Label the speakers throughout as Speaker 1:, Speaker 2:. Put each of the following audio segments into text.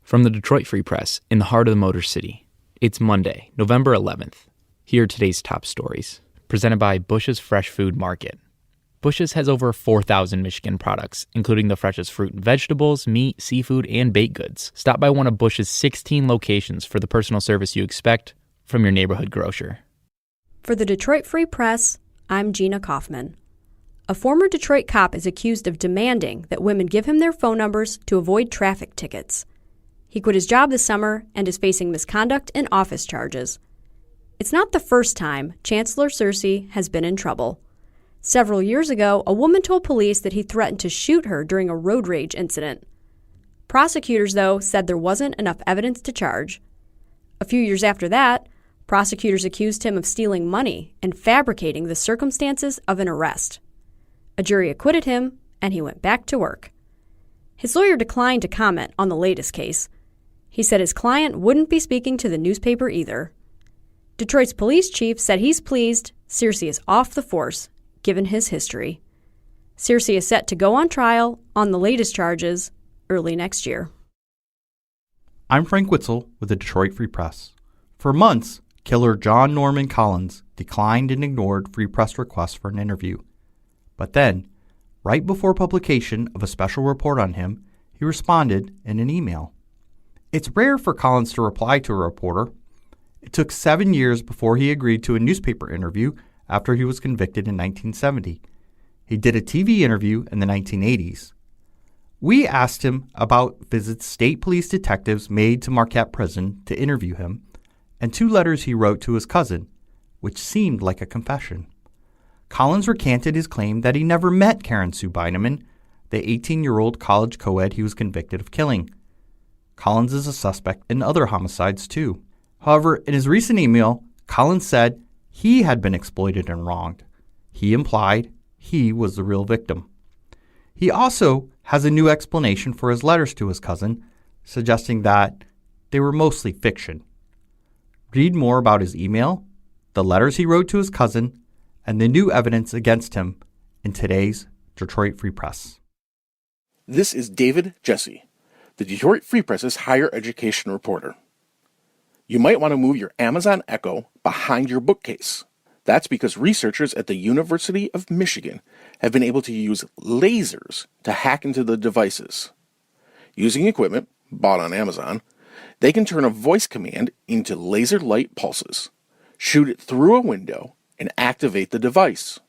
Speaker 1: From the Detroit Free Press, in the heart of the Motor City, it's Monday, November 11th. Here are today's top stories, presented by Bush's Fresh Food Market. Bush's has over 4,000 Michigan products, including the freshest fruit and vegetables, meat, seafood, and baked goods. Stop by one of Bush's 16 locations for the personal service you expect from your neighborhood grocer.
Speaker 2: For the Detroit Free Press, I'm Gina Kaufman. A former Detroit cop is accused of demanding that women give him their phone numbers to avoid traffic tickets. He quit his job this summer and is facing misconduct and office charges. It's not the first time Chancellor Searcy has been in trouble. Several years ago, a woman told police that he threatened to shoot her during a road rage incident. Prosecutors, though, said there wasn't enough evidence to charge. A few years after that, prosecutors accused him of stealing money and fabricating the circumstances of an arrest. A jury acquitted him, and he went back to work. His lawyer declined to comment on the latest case. He said his client wouldn't be speaking to the newspaper either. Detroit's police chief said he's pleased Searcy is off the force, given his history. Searcy is set to go on trial on the latest charges early next year.
Speaker 3: I'm Frank Witzel with the Detroit Free Press. For months, killer John Norman Collins declined and ignored Free Press requests for an interview. But then, right before publication of a special report on him, he responded in an email. It's rare for Collins to reply to a reporter. It took 7 years before he agreed to a newspaper interview after he was convicted in 1970. He did a TV interview in the 1980s. We asked him about visits state police detectives made to Marquette Prison to interview him, and 2 letters he wrote to his cousin, which seemed like a confession. Collins recanted his claim that he never met Karen Sue Beineman, the 18-year-old college co-ed he was convicted of killing. Collins is a suspect in other homicides, too. However, in his recent email, Collins said he had been exploited and wronged. He implied he was the real victim. He also has a new explanation for his letters to his cousin, suggesting that they were mostly fiction. Read more about his email, the letters he wrote to his cousin, and the new evidence against him in today's Detroit Free Press.
Speaker 4: This is David Jesse, the Detroit Free Press's higher education reporter. You might want to move your Amazon Echo behind your bookcase. That's because researchers at the University of Michigan have been able to use lasers to hack into the devices. Using equipment bought on Amazon, they can turn a voice command into laser light pulses, shoot it through a window, and activate the device.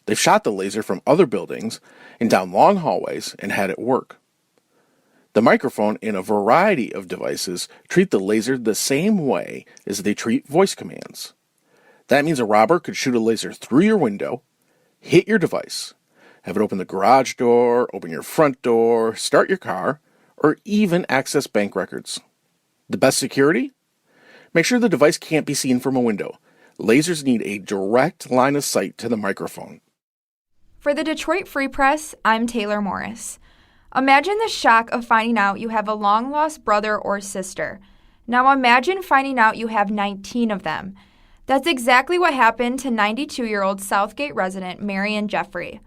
Speaker 4: They've shot the laser from other buildings and down long hallways and had it work. The microphone in a variety of devices treat the laser the same way as they treat voice commands. That means a robber could shoot a laser through your window, hit your device, have it open the garage door, open your front door, start your car, or even access bank records. The best security? Make sure the device can't be seen from a window. Lasers need a direct line of sight to the microphone.
Speaker 5: For the Detroit Free Press, I'm Taylor Morris. Imagine the shock of finding out you have a long-lost brother or sister. Now imagine finding out you have 19 of them. That's exactly what happened to 92-year-old Southgate resident Marion Jeffrey.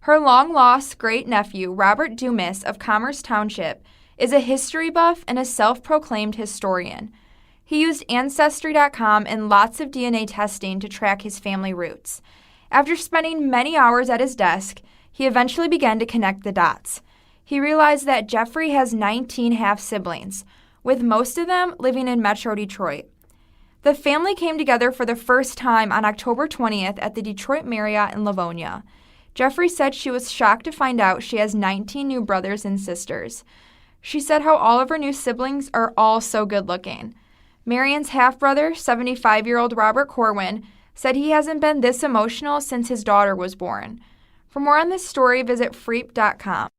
Speaker 5: Her long-lost great-nephew, Robert Dumas of Commerce Township, is a history buff and a self-proclaimed historian. He used Ancestry.com and lots of DNA testing to track his family roots. After spending many hours at his desk, he eventually began to connect the dots. He realized that Jeffrey has 19 half-siblings, with most of them living in Metro Detroit. The family came together for the first time on October 20th at the Detroit Marriott in Livonia. Jeffrey said she was shocked to find out she has 19 new brothers and sisters. She said how all of her new siblings are all so good-looking. Marion's half-brother, 75-year-old Robert Corwin, said he hasn't been this emotional since his daughter was born. For more on this story, visit freep.com.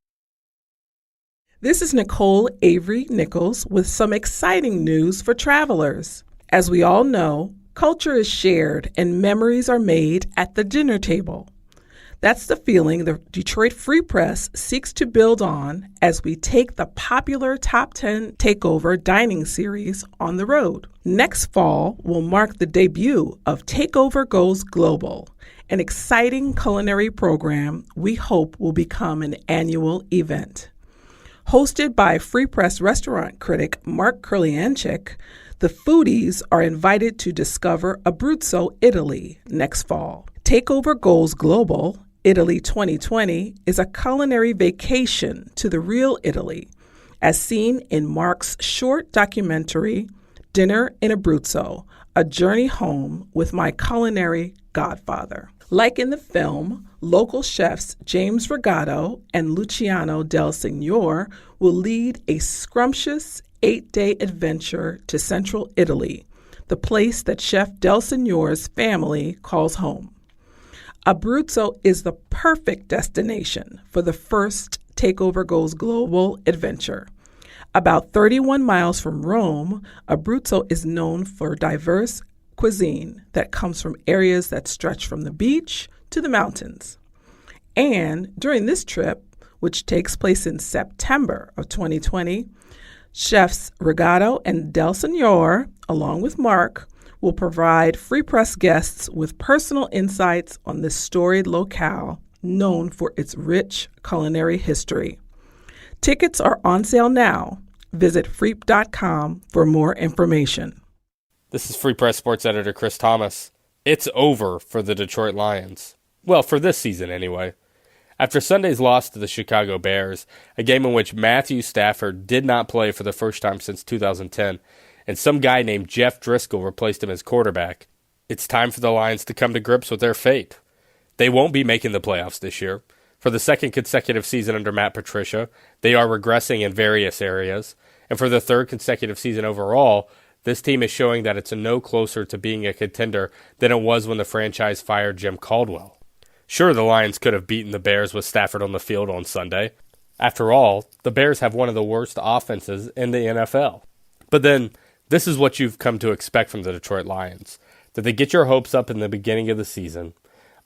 Speaker 6: This is Nicole Avery Nichols with some exciting news for travelers. As we all know, culture is shared and memories are made at the dinner table. That's the feeling the Detroit Free Press seeks to build on as we take the popular Top 10 Takeover dining series on the road. Next fall will mark the debut of Takeover Goes Global, an exciting culinary program we hope will become an annual event. Hosted by Free Press restaurant critic Mark Kurlianchik, the foodies are invited to discover Abruzzo, Italy, next fall. Takeover Goals Global, Italy 2020, is a culinary vacation to the real Italy, as seen in Mark's short documentary, Dinner in Abruzzo, A Journey Home with My Culinary Godfather. Like in the film, local chefs James Regato and Luciano Del Signore will lead a scrumptious 8-day adventure to central Italy, the place that Chef Del Signore's family calls home. Abruzzo is the perfect destination for the first Takeover Goes Global adventure. About 31 miles from Rome, Abruzzo is known for diverse cuisine that comes from areas that stretch from the beach to the mountains. And during this trip, which takes place in September of 2020, chefs Regato and Del Signore, along with Mark, will provide Free Press guests with personal insights on this storied locale known for its rich culinary history. Tickets are on sale now. Visit freep.com for more information.
Speaker 7: This is Free Press Sports Editor Chris Thomas. It's over for the Detroit Lions. Well, for this season anyway. After Sunday's loss to the Chicago Bears, a game in which Matthew Stafford did not play for the first time since 2010, and some guy named Jeff Driscoll replaced him as quarterback, it's time for the Lions to come to grips with their fate. They won't be making the playoffs this year. For the second consecutive season under Matt Patricia, they are regressing in various areas. And for the third consecutive season overall, this team is showing that it's no closer to being a contender than it was when the franchise fired Jim Caldwell. Sure, the Lions could have beaten the Bears with Stafford on the field on Sunday. After all, the Bears have one of the worst offenses in the NFL. But then, this is what you've come to expect from the Detroit Lions. That they get your hopes up in the beginning of the season,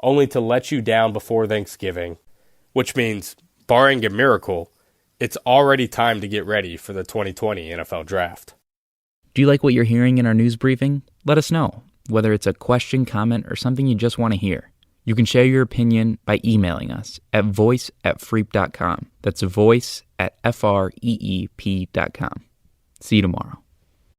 Speaker 7: only to let you down before Thanksgiving. Which means, barring a miracle, it's already time to get ready for the 2020 NFL Draft.
Speaker 1: Do you like what you're hearing in our news briefing? Let us know, whether it's a question, comment, or something you just want to hear. You can share your opinion by emailing us at voice@freep.com. That's voice@freep.com. See you tomorrow.